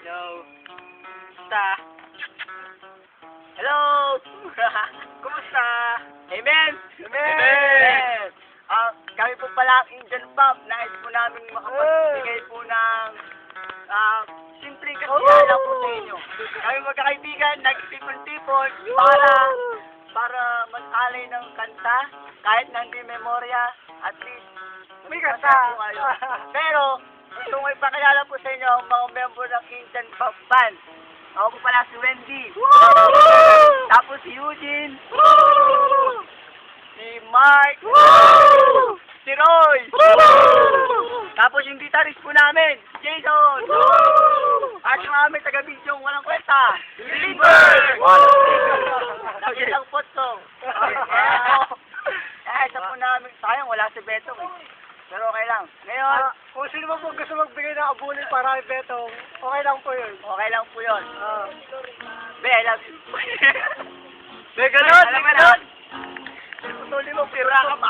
Hello. Kumusta? Hello! Kumusta? Amen! Amen! Kami po pala ang Indian Pop. Nais po namin makapagbigay po ng simpleng kasiyahan po sa inyo. Kami magkakaibigan, nagtipon-tipon para mag-alay ng kanta, kahit na hindi memorya, at least may kanta po kayo. Pero, gusto ko ipakilala po sa inyo ang mga member ng Indian Pop Band. Ako po pala si Wendy. Tapos si Eugene. Si Mark. Si Roy. Tapos yung guitarist po namin, si Jason. At yung aming taga-video walang kwenta, si Lindbergh. Lagi lang potso. Isa po namin, sayang wala si Beto. Pero okay lang. Ngayon, Kung sino mo po gusto magbigay ng abulin para kay Betong, okay lang po yun. okay lang po yun. Be, I love you. Be, ganun! Alam mo na. Putulin mo, pira ka pa.